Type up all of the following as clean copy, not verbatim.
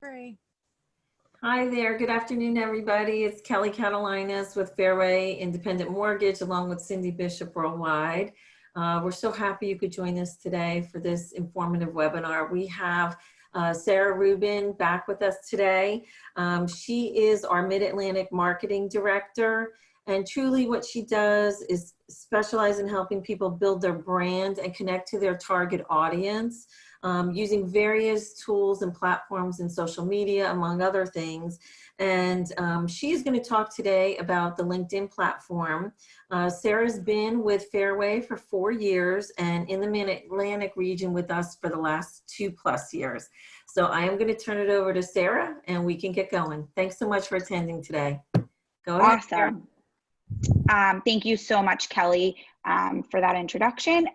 Free. Hi there. Good afternoon, everybody. It's Kelly Catalinas with Fairway Independent Mortgage, along with Cindy Bishop Worldwide. We're so happy you could join us today for this informative webinar. We have Sarah Rubin back with us today. She is our Mid-Atlantic Marketing Director, and truly what she does is specialize in helping people build their brand and connect to their target audience. Using various tools and platforms in social media, among other things. And she is going to talk today about the LinkedIn platform. Sarah's been with Fairway for 4 years and in the Mid-Atlantic region with us for the last 2+ years. So I am going to turn it over to Sarah and we can get going. Thanks so much for attending today. Go ahead. Awesome. Thank you so much, Kelly, for that introduction.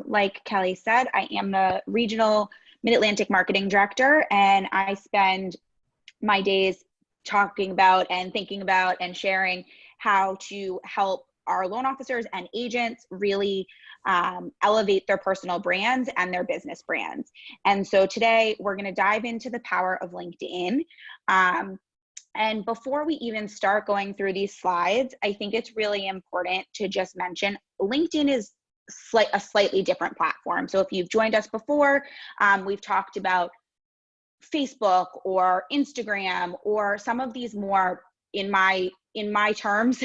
Like Kelly said, I am the Regional Mid-Atlantic Marketing Director, and I spend my days talking about and thinking about and sharing how to help our loan officers and agents really elevate their personal brands and their business brands. And so today we're going to dive into the power of LinkedIn. And before we even start going through these slides, I think it's really important to just mention LinkedIn is a slightly different platform. So if you've joined us before, we've talked about Facebook or Instagram or some of these more, in my terms,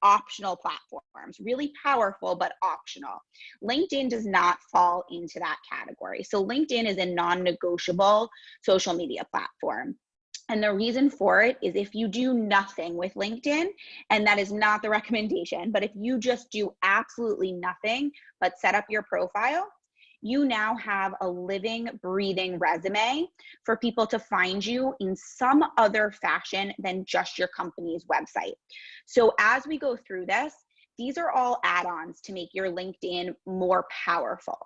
optional platforms, really powerful but optional. LinkedIn does not fall into that category. So LinkedIn is a non-negotiable social media platform. And the reason for it is if you do nothing with LinkedIn, and that is not the recommendation, but if you just do absolutely nothing but set up your profile, you now have a living, breathing resume for people to find you in some other fashion than just your company's website. So as we go through this, these are all add-ons to make your LinkedIn more powerful.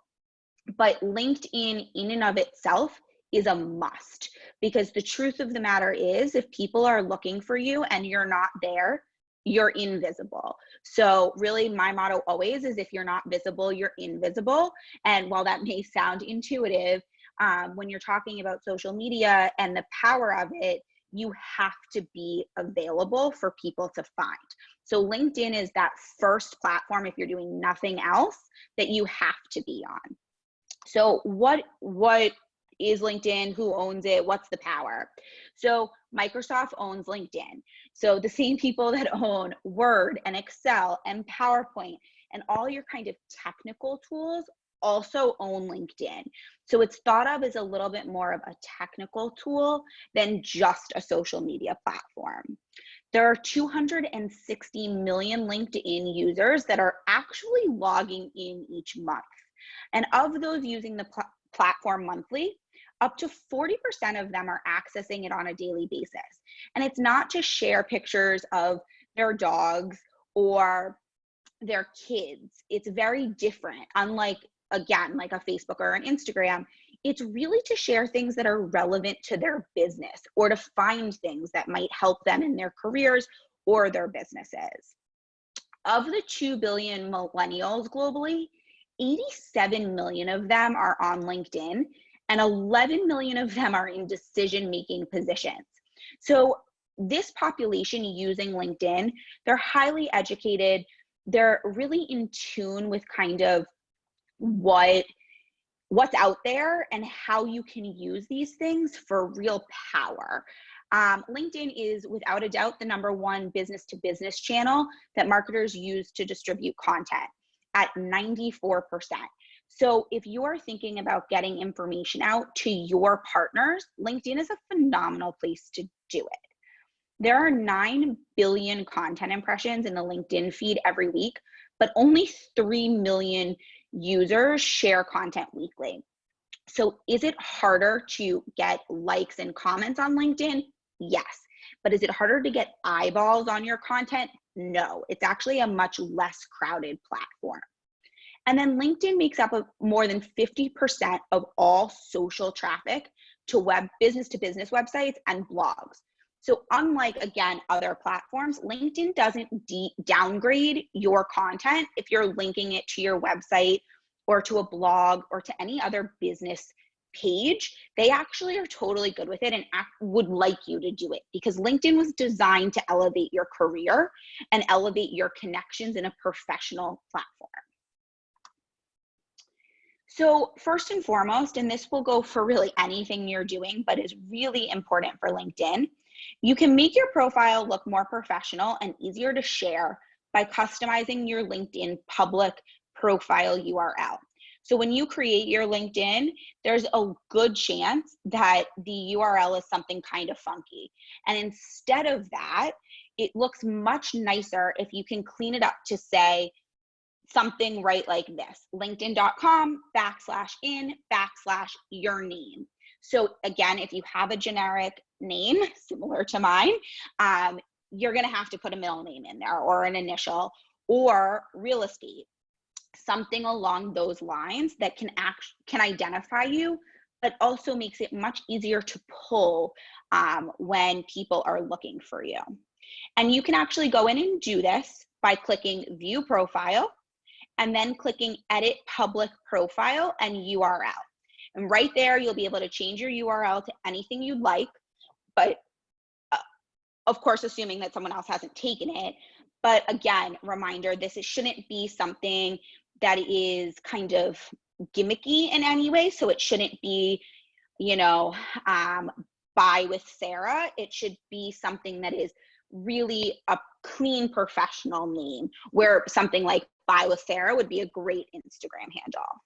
But LinkedIn in and of itself is a must, because the truth of the matter is if people are looking for you and you're not there, you're invisible. So really my motto always is if you're not visible, you're invisible. And while that may sound intuitive, when you're talking about social media and the power of it, you have to be available for people to find. So LinkedIn is that first platform, if you're doing nothing else, that you have to be on. So what is LinkedIn? Who owns it? What's the power? So Microsoft owns LinkedIn. So the same people that own Word and Excel and PowerPoint and all your kind of technical tools also own LinkedIn. So it's thought of as a little bit more of a technical tool than just a social media platform. There are 260 million LinkedIn users that are actually logging in each month. And of those using the platform monthly, up to 40% of them are accessing it on a daily basis. And it's not to share pictures of their dogs or their kids. It's very different. Unlike, again, like a Facebook or an Instagram, it's really to share things that are relevant to their business or to find things that might help them in their careers or their businesses. Of the 2 billion millennials globally, 87 million of them are on LinkedIn, and 11 million of them are in decision-making positions. So this population using LinkedIn, they're highly educated. They're really in tune with kind of what's out there and how you can use these things for real power. LinkedIn is without a doubt the #1 business-to-business channel that marketers use to distribute content at 94%. So if you're thinking about getting information out to your partners, LinkedIn is a phenomenal place to do it. There are 9 billion content impressions in the LinkedIn feed every week, but only 3 million users share content weekly. So is it harder to get likes and comments on LinkedIn? Yes. But is it harder to get eyeballs on your content? No. It's actually a much less crowded platform. And then LinkedIn makes up of more than 50% of all social traffic to business-to-business websites and blogs. So unlike, again, other platforms, LinkedIn doesn't downgrade your content if you're linking it to your website or to a blog or to any other business page, they actually are totally good with it and would like you to do it, because LinkedIn was designed to elevate your career and elevate your connections in a professional platform. So first and foremost, and this will go for really anything you're doing, but is really important for LinkedIn, you can make your profile look more professional and easier to share by customizing your LinkedIn public profile URL. So when you create your LinkedIn, there's a good chance that the URL is something kind of funky. And instead of that, it looks much nicer if you can clean it up to say something right like this: linkedin.com/in/your name. So again, if you have a generic name similar to mine, you're gonna have to put a middle name in there or an initial, or real estate, something along those lines that can identify you, but also makes it much easier to pull when people are looking for you. And you can actually go in and do this by clicking View Profile and then clicking Edit Public Profile and URL. And right there, you'll be able to change your URL to anything you'd like, but of course, assuming that someone else hasn't taken it. But again, reminder, this shouldn't be something that is kind of gimmicky in any way. So it shouldn't be, you know, Buy with Sarah. It should be something that is really a clean professional name, where something like Buy with Sarah would be a great Instagram handle.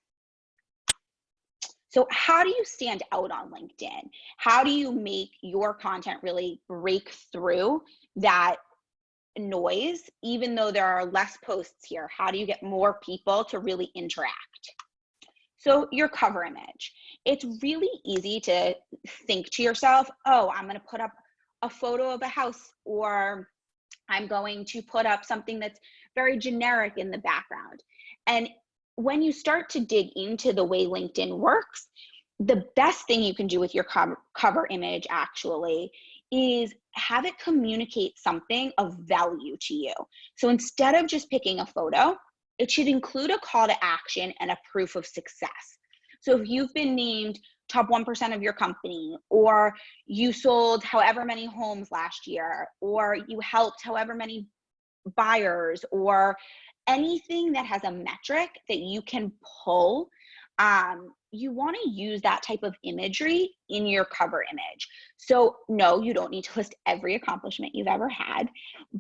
So how do you stand out on LinkedIn? How do you make your content really break through that noise, even though there are less posts here? How do you get more people to really interact? So your cover image. It's really easy to think to yourself, oh, I'm going to put up a photo of a house, or I'm going to put up something that's very generic in the background. And when you start to dig into the way LinkedIn works, the best thing you can do with your cover image actually is have it communicate something of value to you. So instead of just picking a photo, it should include a call to action and a proof of success. So if you've been named top 1% of your company, or you sold however many homes last year, or you helped however many buyers, or anything that has a metric that you can pull, you want to use that type of imagery in your cover image. So no, you don't need to list every accomplishment you've ever had,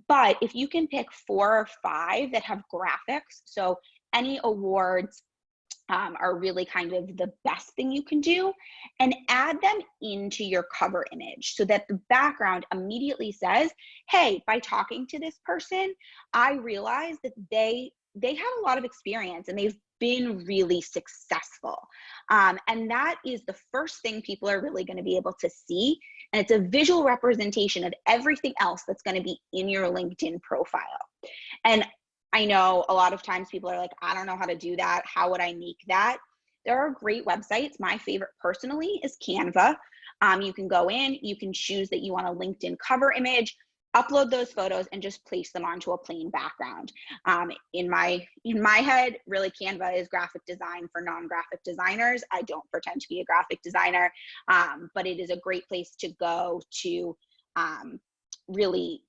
but if you can pick 4 or 5 that have graphics, so any awards are really kind of the best thing you can do, and add them into your cover image so that the background immediately says, hey, by talking to this person, I realized that they have a lot of experience and they've been really successful. And that is the first thing people are really going to be able to see. And it's a visual representation of everything else that's going to be in your LinkedIn profile. And I know a lot of times people are like, I don't know how to do that. How would I make that? There are great websites. My favorite personally is Canva. You can go in, you can choose that you want a LinkedIn cover image, upload those photos, and just place them onto a plain background. In my head, really Canva is graphic design for non-graphic designers. I don't pretend to be a graphic designer, but it is a great place to go to really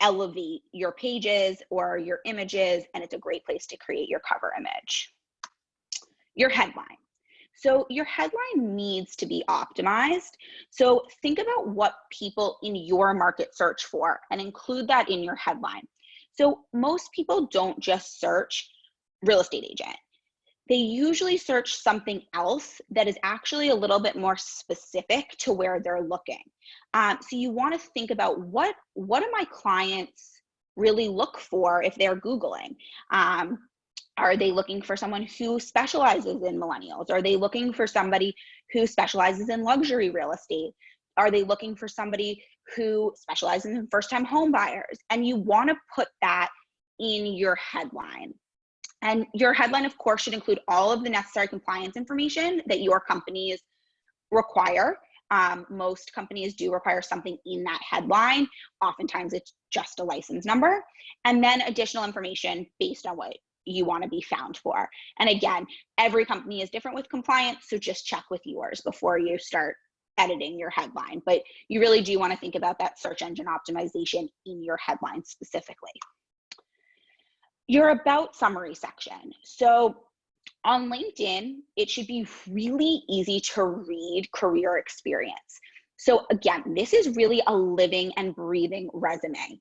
elevate your pages or your images, and it's a great place to create your cover image. Your headline. So your headline needs to be optimized. So think about what people in your market search for and include that in your headline. So most people don't just search real estate agent. They usually search something else that is actually a little bit more specific to where they're looking. So you want to think about what do my clients really look for if they're Googling? Are they looking for someone who specializes in millennials? Are they looking for somebody who specializes in luxury real estate? Are they looking for somebody who specializes in first-time home buyers? And you want to put that in your headline. And your headline, of course, should include all of the necessary compliance information that your companies require. Most companies do require something in that headline. Oftentimes it's just a license number, and then additional information based on you want to be found for. And again, every company is different with compliance, so just check with yours before you start editing your headline. But you really do want to think about that search engine optimization in your headline specifically. Your about summary section. So on LinkedIn, it should be really easy to read career experience. So again, this is really a living and breathing resume.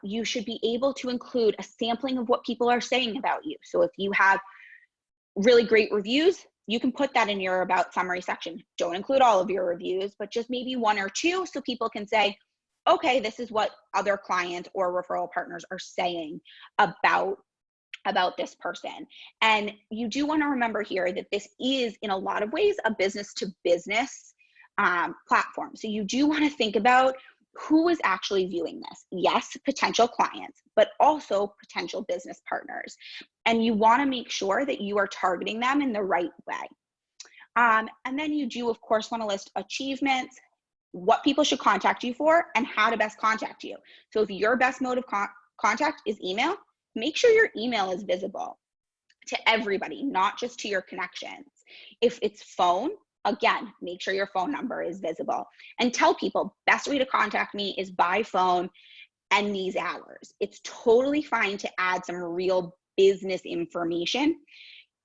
You should be able to include a sampling of what people are saying about you. So if you have really great reviews, you can put that in your about summary section. Don't include all of your reviews, but just maybe one or two so people can say, okay, this is what other clients or referral partners are saying about this person. And you do want to remember here that this is in a lot of ways a business to business platform. So you do want to think about who is actually viewing this. Yes, potential clients, but also potential business partners. And you want to make sure that you are targeting them in the right way. And then you do, of course, want to list achievements, what people should contact you for, and how to best contact you. So if your best mode of contact is email, make sure your email is visible to everybody, not just to your connections. If it's phone, again, make sure your phone number is visible, and tell people best way to contact me is by phone and these hours. It's totally fine to add some real business information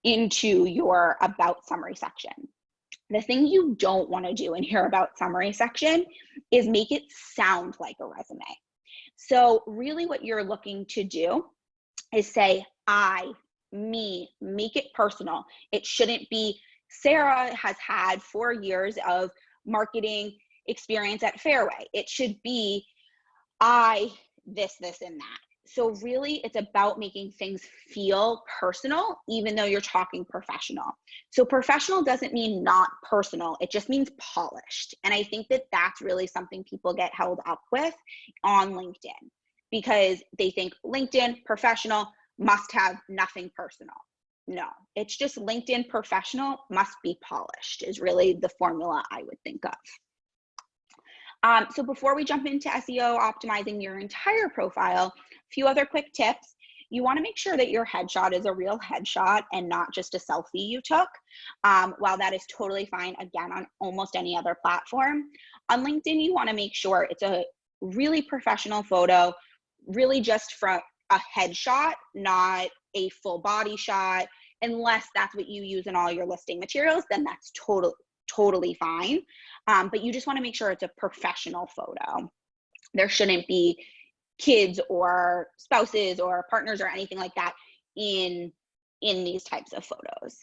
into your about summary section. The thing you don't want to do in your about summary section is make it sound like a resume. So really what you're looking to do is say, I, me, make it personal. It shouldn't be, Sarah has had 4 years of marketing experience at Fairway. It should be, I, this, and that. So really it's about making things feel personal, even though you're talking professional. So professional doesn't mean not personal. It just means polished. And I think that that's really something people get held up with on LinkedIn, because they think LinkedIn professional must have nothing personal. No, it's just LinkedIn professional must be polished is really the formula I would think of. So before we jump into SEO optimizing your entire profile, a few other quick tips. You want to make sure that your headshot is a real headshot and not just a selfie you took. While that is totally fine, again, on almost any other platform, on LinkedIn, you want to make sure it's a really professional photo, really just from a headshot, not a full body shot. Unless that's what you use in all your listing materials, then that's totally fine. But you just want to make sure it's a professional photo. There shouldn't be kids or spouses or partners or anything like that in these types of photos.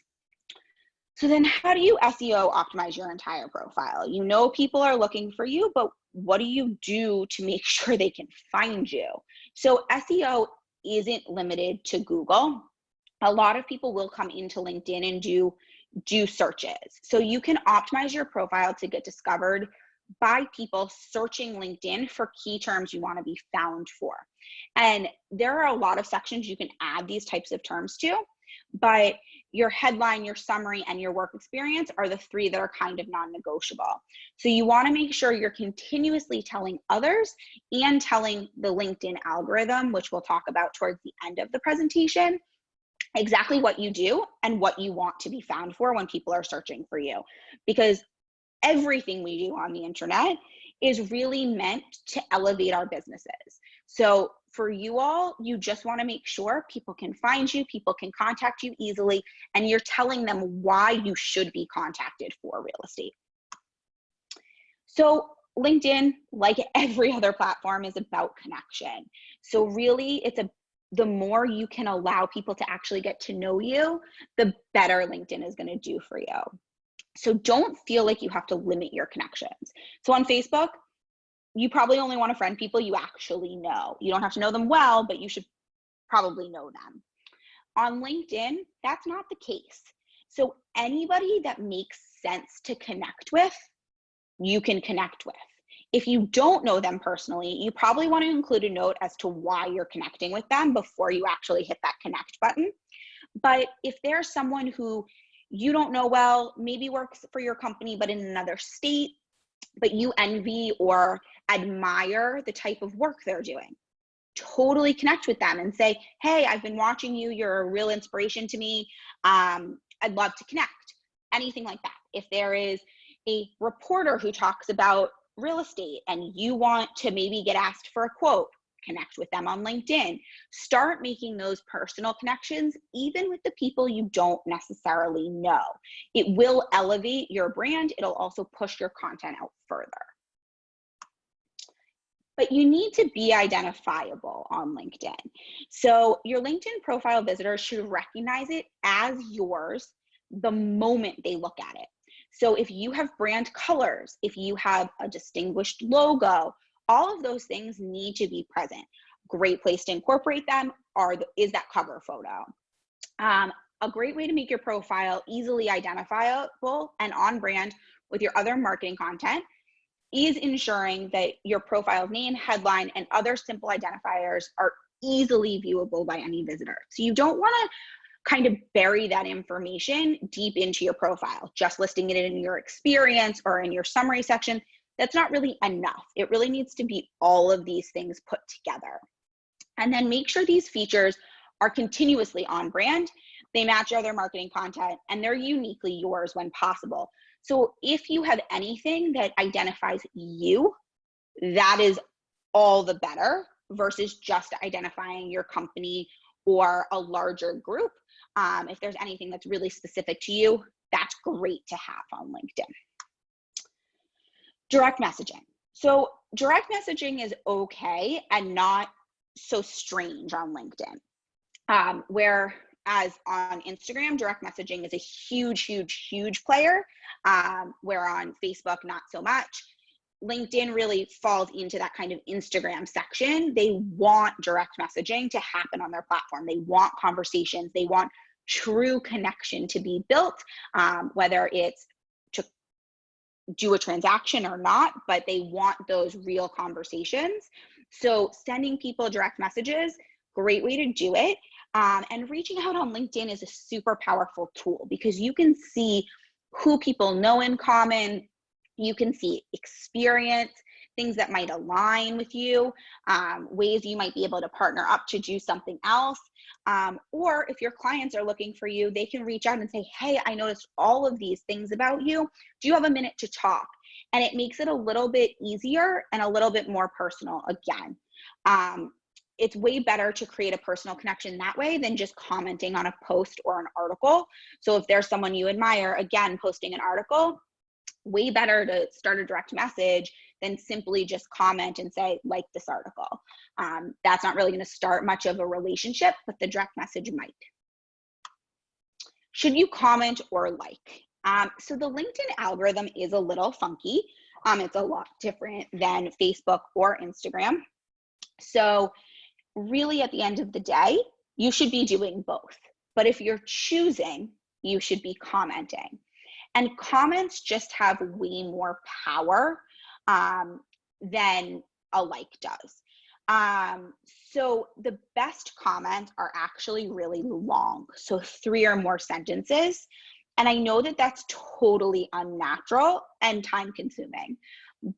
So then how do you SEO optimize your entire profile? You know people are looking for you, but what do you do to make sure they can find you? So SEO isn't limited to Google. A lot of people will come into LinkedIn and do searches. So you can optimize your profile to get discovered by people searching LinkedIn for key terms you want to be found for. And there are a lot of sections you can add these types of terms to, but your headline, your summary, and your work experience are the three that are kind of non-negotiable. So you want to make sure you're continuously telling others and telling the LinkedIn algorithm, which we'll talk about towards the end of the presentation, exactly what you do and what you want to be found for when people are searching for you. Because everything we do on the internet is really meant to elevate our businesses. So for you all, you just want to make sure people can find you, people can contact you easily, and you're telling them why you should be contacted for real estate. So LinkedIn, like every other platform, is about connection. So really the more you can allow people to actually get to know you, the better LinkedIn is going to do for you. So don't feel like you have to limit your connections. So on Facebook, you probably only want to friend people you actually know. You don't have to know them well, but you should probably know them. On LinkedIn, that's not the case. So anybody that makes sense to connect with, you can connect with. If you don't know them personally, you probably want to include a note as to why you're connecting with them before you actually hit that connect button. But if there's someone who you don't know well, maybe works for your company, but in another state, but you envy or admire the type of work they're doing, totally connect with them and say, hey, I've been watching you. You're a real inspiration to me. I'd love to connect. Anything like that. If there is a reporter who talks about real estate and you want to maybe get asked for a quote, connect with them on LinkedIn. Start making those personal connections, even with the people you don't necessarily know. It will elevate your brand. It'll also push your content out further. But you need to be identifiable on LinkedIn. So your LinkedIn profile visitors should recognize it as yours the moment they look at it. So if you have brand colors, if you have a distinguished logo, all of those things need to be present. Great place to incorporate them is that cover photo. A great way to make your profile easily identifiable and on brand with your other marketing content is ensuring that your profile's name, headline, and other simple identifiers are easily viewable by any visitor. So you don't want to kind of bury that information deep into your profile, just listing it in your experience or in your summary section. That's not really enough. It really needs to be all of these things put together. And then make sure these features are continuously on brand, they match your other marketing content, and they're uniquely yours when possible. So if you have anything that identifies you, that is all the better versus just identifying your company or a larger group. If there's anything that's really specific to you, that's great to have on LinkedIn. Direct messaging. So direct messaging is okay and not so strange on LinkedIn. Whereas on Instagram, direct messaging is a huge player, where on Facebook, not so much. LinkedIn really falls into that kind of Instagram section. They want direct messaging to happen on their platform. They want conversations. They want true connection to be built, whether it's to do a transaction or not, but they want those real conversations. So sending people direct messages, great way to do it. And reaching out on LinkedIn is a super powerful tool because you can see who people know in common. You can see experience, things that might align with you, ways you might be able to partner up to do something else. Or if your clients are looking for you, they can reach out and say, hey, I noticed all of these things about you. Do you have a minute to talk? And it makes it a little bit easier and a little bit more personal again. It's way better to create a personal connection that way than just commenting on a post or an article. So if there's someone you admire, again, posting an article, way better to start a direct message than simply just comment and say, like this article. That's not really going to start much of a relationship, but the direct message might. Should you comment or like? So the LinkedIn algorithm is a little funky. It's a lot different than Facebook or Instagram. So really at the end of the day, you should be doing both. But if you're choosing, you should be commenting. And comments just have way more power than a like does. So the best comments are actually really long, so 3 or more sentences. And I know that that's totally unnatural and time consuming.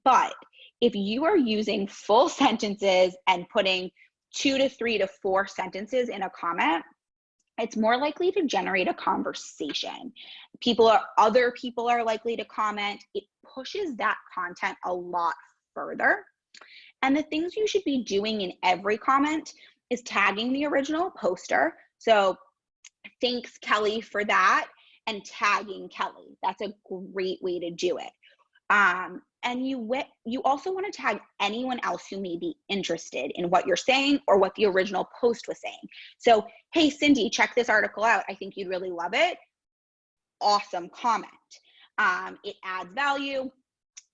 But if you are using full sentences and putting 2 to 3 to 4 sentences in a comment, it's more likely to generate a conversation. Other people are likely to comment. It pushes that content a lot further. And the things you should be doing in every comment is tagging the original poster. So thanks, Kelly, for that, and tagging Kelly. That's a great way to do it. And you also want to tag anyone else who may be interested in what you're saying or what the original post was saying. So, hey, Cindy, check this article out. I think you'd really love it. Awesome comment. It adds value.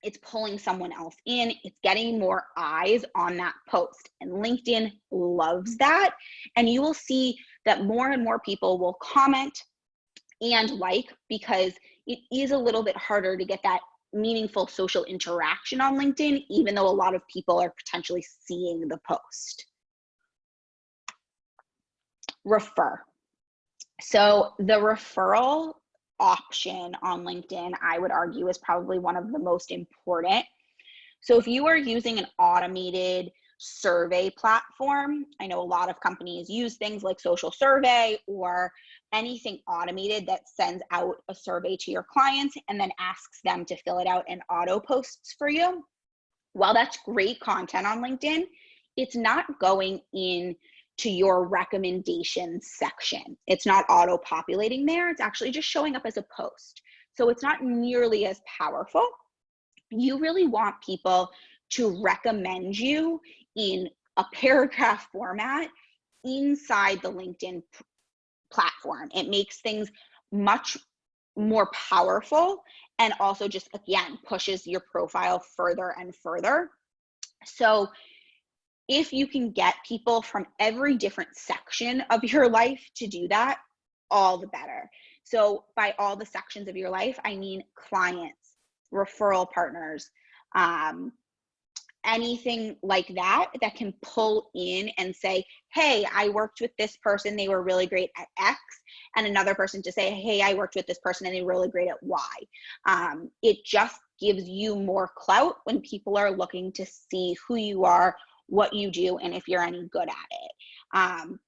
It's pulling someone else in. It's getting more eyes on that post. And LinkedIn loves that. And you will see that more and more people will comment and like, because it is a little bit harder to get that meaningful social interaction on LinkedIn, even though a lot of people are potentially seeing the post. Refer. So the referral option on LinkedIn, I would argue, is probably one of the most important. So if you are using an automated survey platform. I know a lot of companies use things like social survey or anything automated that sends out a survey to your clients and then asks them to fill it out and auto posts for you. While that's great content on LinkedIn, it's not going in to your recommendations section. It's not auto-populating there. It's actually just showing up as a post. So it's not nearly as powerful. You really want people to recommend you in a paragraph format inside the LinkedIn platform. It makes things much more powerful and also just, again, pushes your profile further and further. So if you can get people from every different section of your life to do that, all the better. So by all the sections of your life, I mean clients, referral partners, anything like that that can pull in and say, hey, I worked with this person, they were really great at X, and another person to say, hey, I worked with this person and they were really great at Y. It just gives you more clout when people are looking to see who you are, what you do, and if you're any good at it.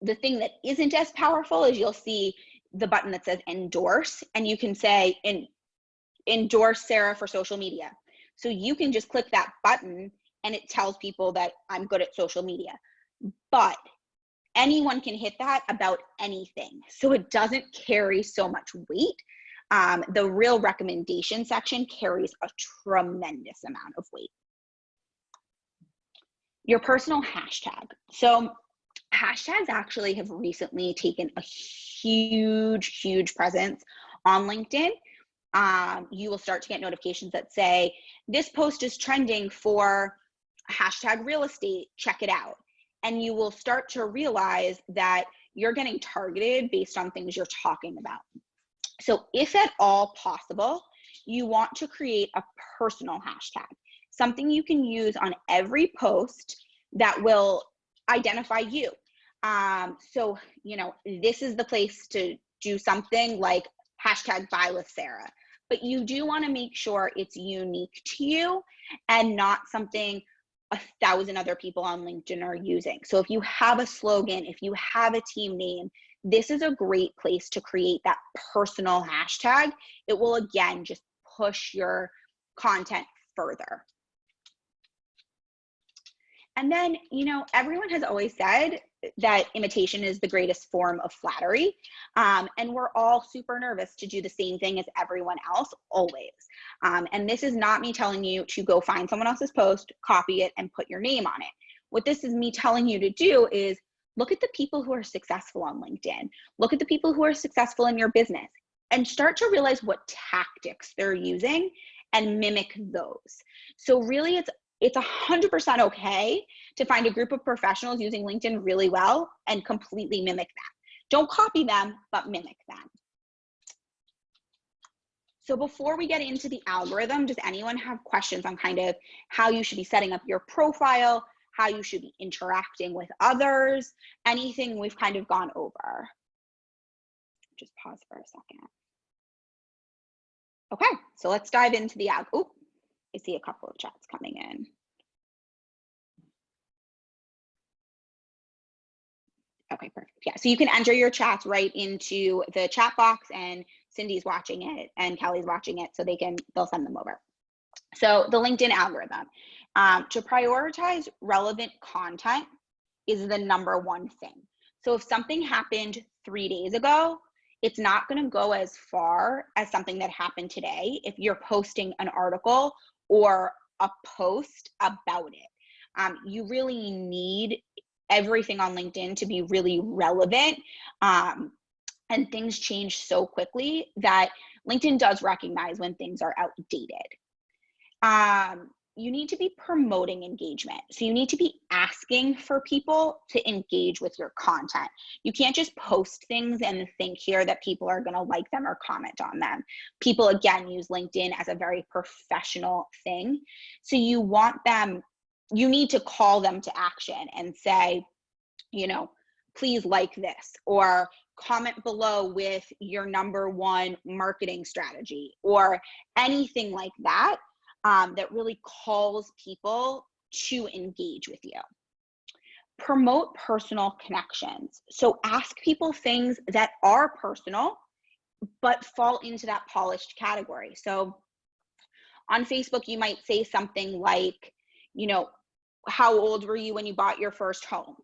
The thing that isn't as powerful is you'll see the button that says endorse, and you can say, endorse Sarah for social media. So you can just click that button and it tells people that I'm good at social media. But anyone can hit that about anything. So it doesn't carry so much weight. The real recommendation section carries a tremendous amount of weight. Your personal hashtag. So hashtags actually have recently taken a huge presence on LinkedIn. You will start to get notifications that say, this post is trending for hashtag real estate, check it out. And you will start to realize that you're getting targeted based on things you're talking about. So if at all possible, you want to create a personal hashtag, something you can use on every post that will identify you. So, this is the place to do something like hashtag buy with Sarah. But you do want to make sure it's unique to you and not something 1,000 other people on LinkedIn are using. So if you have a slogan, if you have a team name, this is a great place to create that personal hashtag. It will, again, just push your content further. And then, everyone has always said that imitation is the greatest form of flattery. And we're all super nervous to do the same thing as everyone else, always. And this is not me telling you to go find someone else's post, copy it, and put your name on it. What this is me telling you to do is look at the people who are successful on LinkedIn. Look at the people who are successful in your business and start to realize what tactics they're using and mimic those. So really, it's 100% okay to find a group of professionals using LinkedIn really well and completely mimic them. Don't copy them, but mimic them. So before we get into the algorithm, does anyone have questions on kind of how you should be setting up your profile, how you should be interacting with others, anything we've kind of gone over? Just pause for a second. Okay, so let's dive into the algorithm. I see a couple of chats coming in. Okay, perfect. Yeah, so you can enter your chats right into the chat box, and Cindy's watching it and Kelly's watching it, so they'll send them over. So the LinkedIn algorithm, to prioritize relevant content is the #1 thing. So if something happened 3 days ago, it's not going to go as far as something that happened today if you're posting an article or a post about it. You really need everything on LinkedIn to be really relevant. And things change so quickly that LinkedIn does recognize when things are outdated. You need to be promoting engagement. So you need to be asking for people to engage with your content. You can't just post things and think here that people are going to like them or comment on them. People, again, use LinkedIn as a very professional thing. So you need to call them to action and say, please like this, or comment below with your #1 marketing strategy, or anything like that. That really calls people to engage with you. Promote personal connections. So ask people things that are personal, but fall into that polished category. So on Facebook, you might say something like, you know, how old were you when you bought your first home?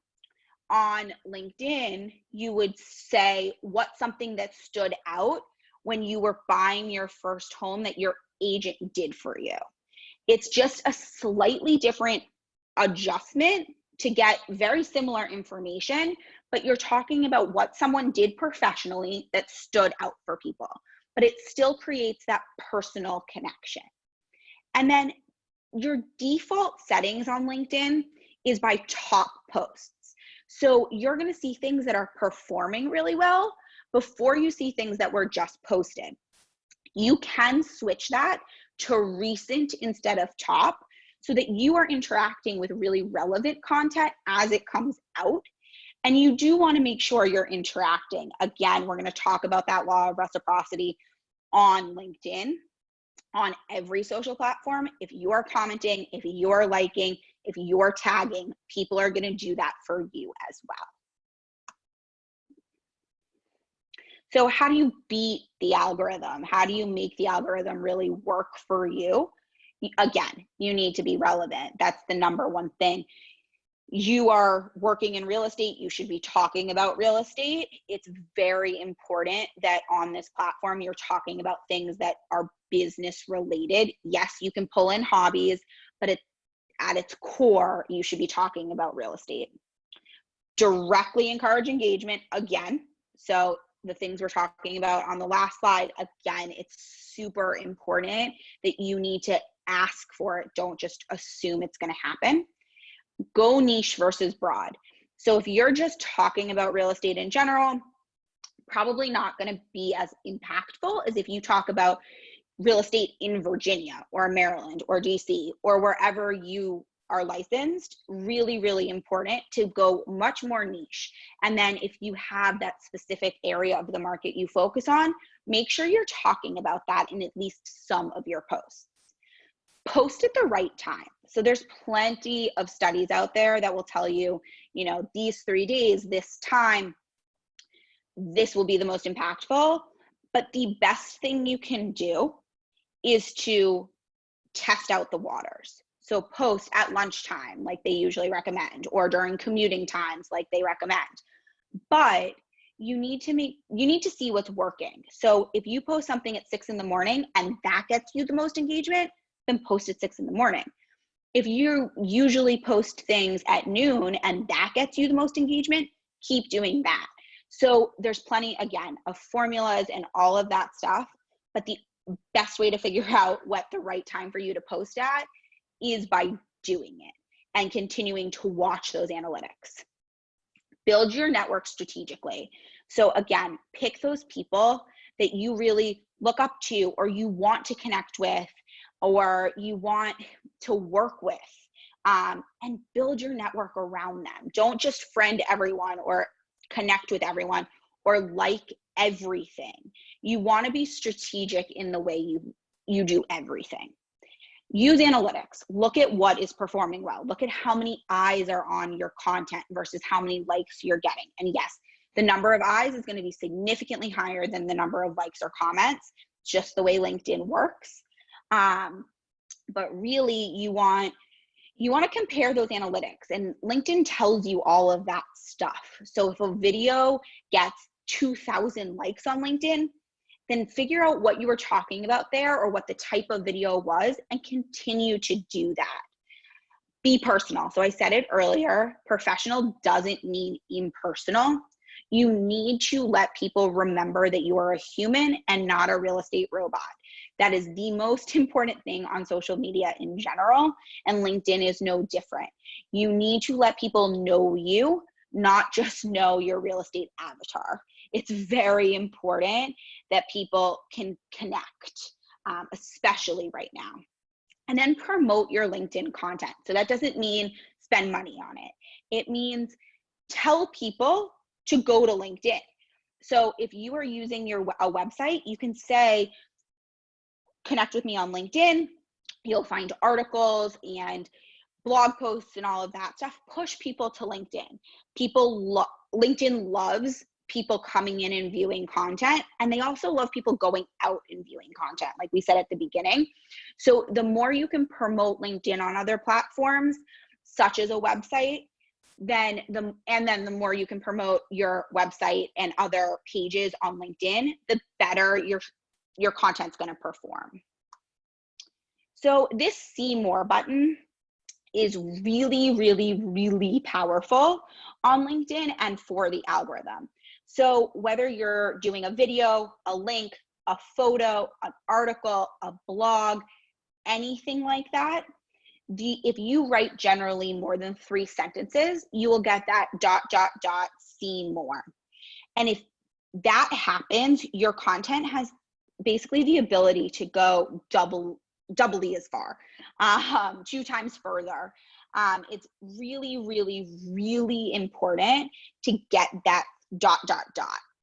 On LinkedIn, you would say what's something that stood out when you were buying your first home that your agent did for you. It's just a slightly different adjustment to get very similar information, but you're talking about what someone did professionally that stood out for people, but it still creates that personal connection. And then your default settings on LinkedIn is by top posts. So you're going to see things that are performing really well before you see things that were just posted. You can switch that to recent instead of top so that you are interacting with really relevant content as it comes out. And you do want to make sure you're interacting. Again, we're going to talk about that law of reciprocity on LinkedIn, on every social platform. If you are commenting, if you're liking, if you're tagging, people are going to do that for you as well. So how do you beat the algorithm? How do you make the algorithm really work for you? Again, you need to be relevant. That's the number one thing. You are working in real estate, you should be talking about real estate. It's very important that on this platform, you're talking about things that are business related. Yes, you can pull in hobbies, but at its core, you should be talking about real estate. Directly encourage engagement again. So the things we're talking about on the last slide, again, it's super important that you need to ask for it. Don't just assume it's going to happen. Go niche versus broad. So if you're just talking about real estate in general, probably not going to be as impactful as if you talk about real estate in Virginia or Maryland or DC or wherever you are licensed. Really, really important to go much more niche. And then if you have that specific area of the market you focus on, make sure you're talking about that in at least some of your posts. Post at the right time. So there's plenty of studies out there that will tell you, you know, these 3 days, this time, this will be the most impactful. But the best thing you can do is to test out the waters. So post at lunchtime, like they usually recommend, or during commuting times, like they recommend. But you need to see what's working. So if you post something at 6 in the morning and that gets you the most engagement, then post at 6 in the morning. If you usually post things at noon and that gets you the most engagement, keep doing that. So there's plenty, again, of formulas and all of that stuff, but the best way to figure out what the right time for you to post at is by doing it and continuing to watch those analytics. Build your network strategically. So again, pick those people that you really look up to or you want to connect with or you want to work with, and build your work around them. Don't just friend everyone or connect with everyone or like everything. You want to be strategic in the way you do everything. Use analytics. Look at what is performing well. Look at how many eyes are on your content versus how many likes you're getting. And yes, the number of eyes is going to be significantly higher than the number of likes or comments, just the way LinkedIn works. But really you want to compare those analytics, and LinkedIn tells you all of that stuff. So if a video gets 2,000 likes on LinkedIn, then figure out what you were talking about there or what the type of video was and continue to do that. Be personal. So I said it earlier, professional doesn't mean impersonal. You need to let people remember that you are a human and not a real estate robot. That is the most important thing on social media in general, and LinkedIn is no different. You need to let people know you, not just know your real estate avatar. It's very important that people can connect, especially right now. And then promote your LinkedIn content. So that doesn't mean spend money on it. It means tell people to go to LinkedIn. So if you are using a website, you can say, connect with me on LinkedIn. You'll find articles and blog posts and all of that stuff, push people to LinkedIn. LinkedIn loves people coming in and viewing content, and they also love people going out and viewing content, like we said at the beginning. So the more you can promote LinkedIn on other platforms, such as a website, then the more you can promote your website and other pages on LinkedIn, the better your content's going to perform. So this see more button is really, really, really powerful on LinkedIn and for the algorithm. So whether you're doing a video, a link, a photo, an article, a blog, anything like that, if you write generally more than 3 sentences, you will get that ... see more. And if that happens, your content has basically the ability to go doubly as far, 2 times further. It's really, really, really important to get that ...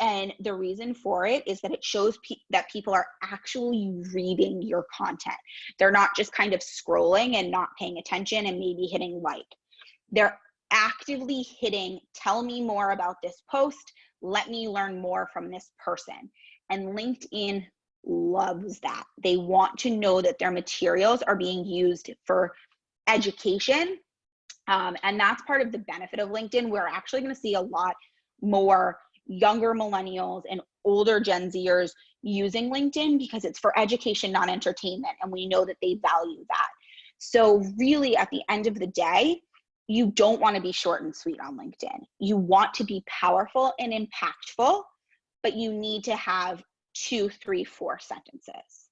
And the reason for it is that it shows that people are actually reading your content. They're not just kind of scrolling and not paying attention and maybe hitting like. They're actively hitting, tell me more about this post, let me learn more from this person. And LinkedIn loves that. They want to know that their materials are being used for education. And that's part of the benefit of LinkedIn. We're actually going to see a lot more younger millennials and older Gen Zers using LinkedIn because it's for education, not entertainment. And we know that they value that. So really at the end of the day, you don't want to be short and sweet on LinkedIn. You want to be powerful and impactful, but you need to have 2, 3, 4 sentences.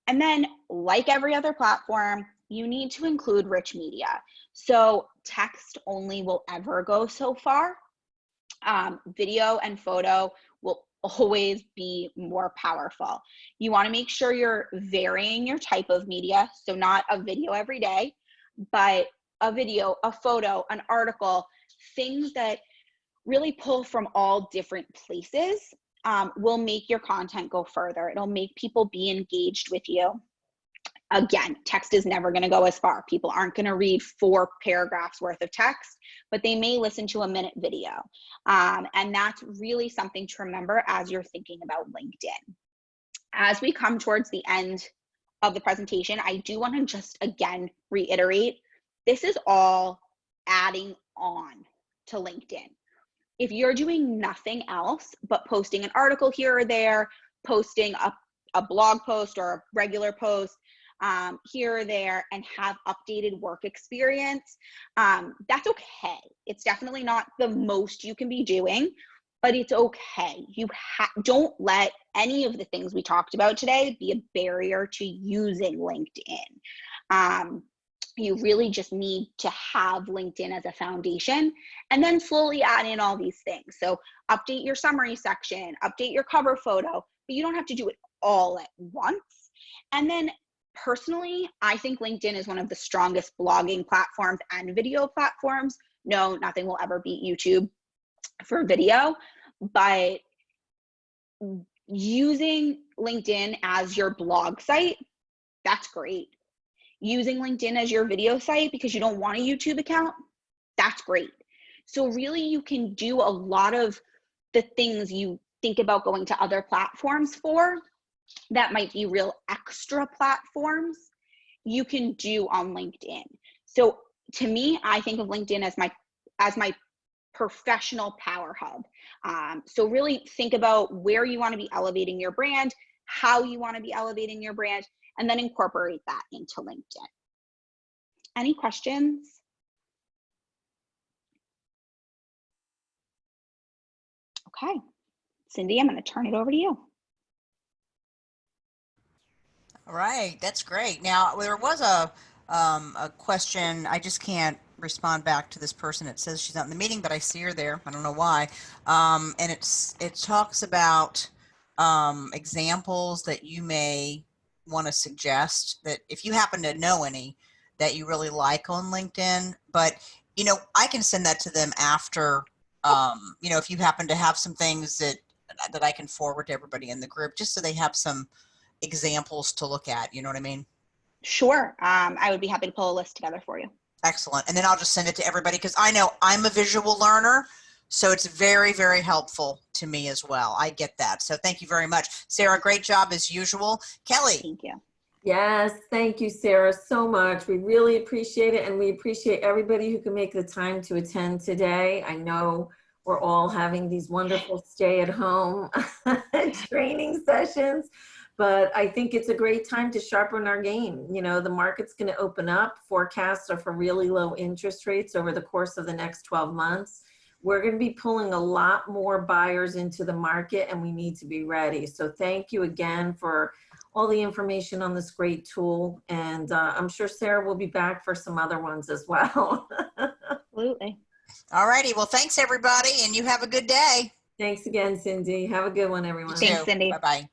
And then, like every other platform, you need to include rich media. So text only will ever go so far. Video and photo will always be more powerful. You want to make sure you're varying your type of media. So not a video every day, but a video, a photo, an article, things that really pull from all different places will make your content go further. It'll make people be engaged with you. Again, text is never going to go as far. People aren't going to read 4 paragraphs worth of text, but they may listen to a minute video. And that's really something to remember as you're thinking about LinkedIn. As we come towards the end of the presentation, I do want to just again reiterate, this is all adding on to LinkedIn. If you're doing nothing else but posting an article here or there, posting a blog post or a regular post here or there, and have updated work experience, that's okay. It's definitely not the most you can be doing, but it's okay. You don't let any of the things we talked about today be a barrier to using LinkedIn. You really just need to have LinkedIn as a foundation and then slowly add in all these things. So update your summary section, update your cover photo, but you don't have to do it all at once. And then personally, I think LinkedIn is one of the strongest blogging platforms and video platforms. No, nothing will ever beat YouTube for video, but using LinkedIn as your blog site, that's great. Using LinkedIn as your video site because you don't want a YouTube account, that's great. So really you can do a lot of the things you think about going to other platforms for that might be real extra platforms you can do on LinkedIn. So to me, I think of LinkedIn as my professional power hub. So really think about where you want to be elevating your brand, how you want to be elevating your brand, and then incorporate that into LinkedIn. Any questions? Okay, Cindy, I'm going to turn it over to you. All right, that's great. Now, there was a question. I just can't respond back to this person. It says she's not in the meeting, but I see her there. I don't know why. And it talks about examples that you may want to suggest, that if you happen to know any that you really like on LinkedIn. But I can send that to them after. If you happen to have some things that I can forward to everybody in the group, just so they have some examples to look at. You know what I mean? Sure. I would be happy to pull a list together for you. Excellent. And then I'll just send it to everybody because I know I'm a visual learner. So it's very, very helpful to me as well. I get that. So thank you very much. Sarah, great job as usual. Kelly. Thank you. Yes, thank you, Sarah, so much. We really appreciate it, and we appreciate everybody who can make the time to attend today. I know we're all having these wonderful stay-at-home training sessions, but I think it's a great time to sharpen our game. You know, the market's going to open up. Forecasts are for really low interest rates over the course of the next 12 months. We're going to be pulling a lot more buyers into the market, and we need to be ready. So thank you again for all the information on this great tool. And I'm sure Sarah will be back for some other ones as well. Absolutely. All righty. Well, thanks everybody. And you have a good day. Thanks again, Cindy. Have a good one, everyone. Thanks, Cindy. Bye-bye.